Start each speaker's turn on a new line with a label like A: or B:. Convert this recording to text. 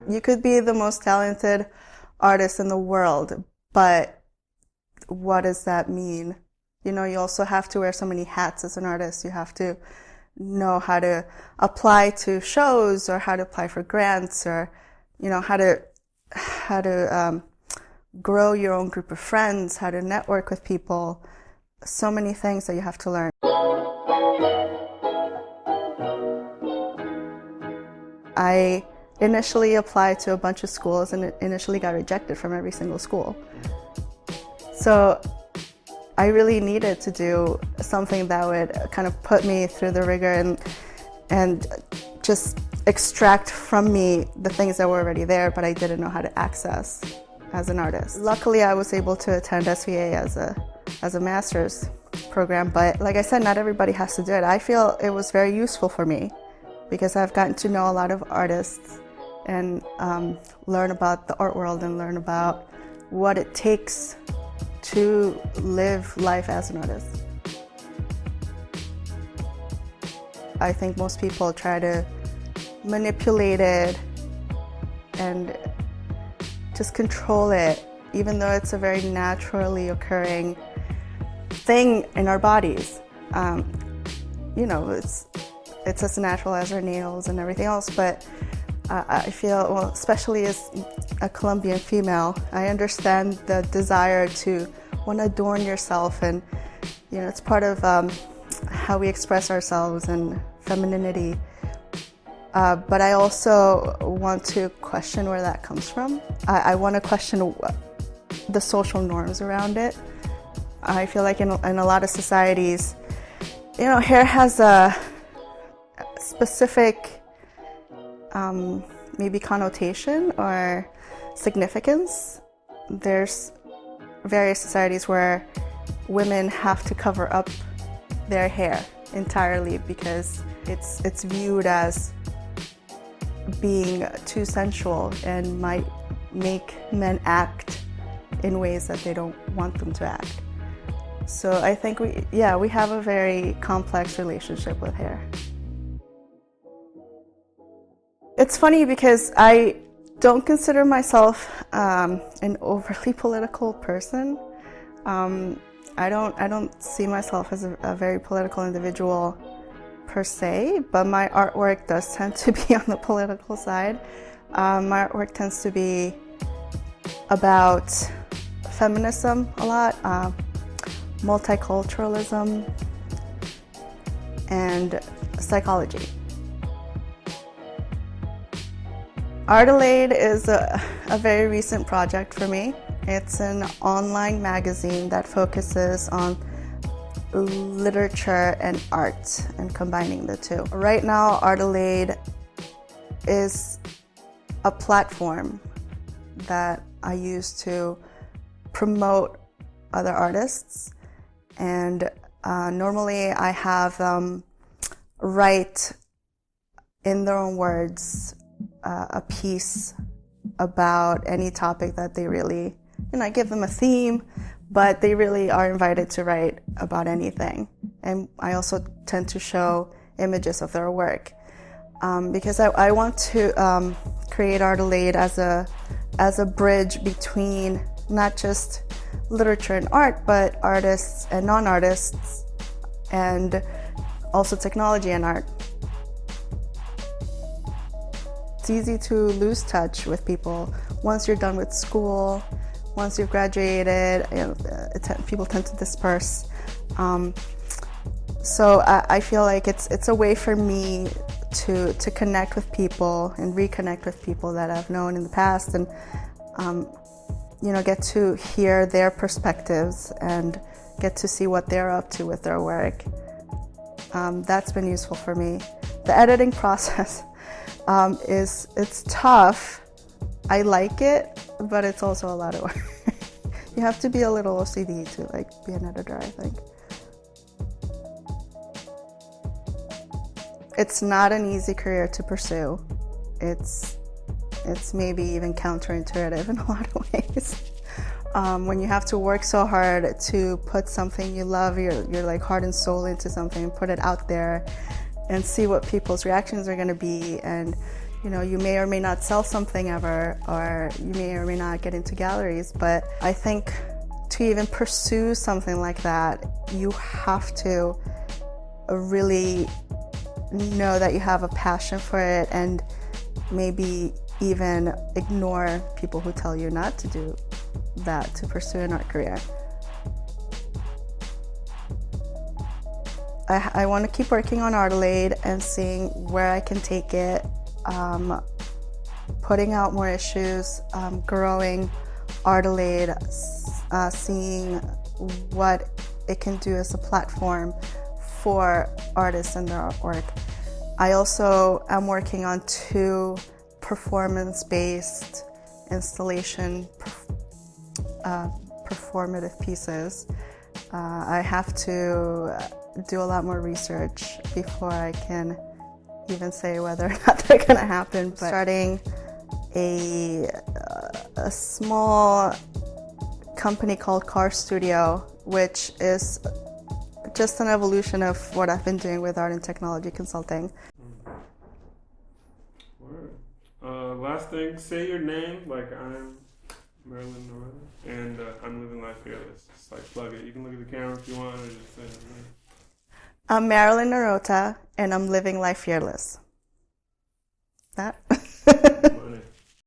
A: You could be the most talented artist in the world, but what does that mean? You know, you also have to wear so many hats as an artist. You have to know how to apply to shows or how to apply for grants or, you know, how to grow your own group of friends, how to network with people. So many things that you have to learn. I initially applied to a bunch of schools and initially got rejected from every single school. So I really needed to do something that would kind of put me through the rigor and just extract from me the things that were already there, but I didn't know how to access as an artist. Luckily, I was able to attend SVA as a master's program, but like I said, not everybody has to do it. I feel it was very useful for me because I've gotten to know a lot of artists and learn about the art world and learn about what it takes to live life as an artist. I think most people try to manipulate it and just control it, even though it's a very naturally occurring thing in our bodies. You know, it's as natural as our nails and everything else, but I feel, well, especially as a Colombian female, I understand the desire to want to adorn yourself, and you know, it's part of how we express ourselves and femininity. But I also want to question where that comes from. I want to question the social norms around it. I feel like in a lot of societies, you know, hair has a specific maybe connotation or significance. There's various societies where women have to cover up their hair entirely because it's viewed as being too sensual and might make men act in ways that they don't want them to act. So I think we have a very complex relationship with hair. It's funny because I don't consider myself an overly political person. I don't see myself as a very political individual per se, but my artwork does tend to be on the political side. My artwork tends to be about feminism a lot, multiculturalism, and psychology. Artilade is a very recent project for me. It's an online magazine that focuses on literature and art and combining the two. Right now, Artilade is a platform that I use to promote other artists, and normally I have them write in their own words a piece about any topic that they really, you know, I give them a theme, but they really are invited to write about anything. And I also tend to show images of their work because I want to create Artilade as a bridge between not just literature and art, but artists and non-artists, and also technology and art. It's easy to lose touch with people once you're done with school. Once you've graduated, you know, people tend to disperse. So I feel like it's a way for me to connect with people and reconnect with people that I've known in the past, and you know, get to hear their perspectives and get to see what they're up to with their work. That's been useful for me. The editing process it's tough. I like it, but it's also a lot of work. You have to be a little OCD to like be an editor, I think. It's not an easy career to pursue. It's maybe even counterintuitive in a lot of ways. When you have to work so hard to put something you love, your like heart and soul into something and put it out there and see what people's reactions are going to be, and You may or may not sell something ever, or you may or may not get into galleries, but I think to even pursue something like that, you have to really know that you have a passion for it, and maybe even ignore people who tell you not to do that, to pursue an art career. I want to keep working on Artilade and seeing where I can take it, putting out more issues, growing Artilade, seeing what it can do as a platform for artists and their artwork. I also am working on 2 performance-based installation performative pieces. I have to do a lot more research before I can even say whether or not they're going to happen. But starting a small company called Karud, which is just an evolution of what I've been doing with art and technology consulting.
B: Last thing, say your name. Like, I'm Marilyn Narota, and I'm living life fearless. Just like plug it. You can look at the camera if you want, or just say your name.
A: I'm Marilyn Narota, and I'm living life fearless. That?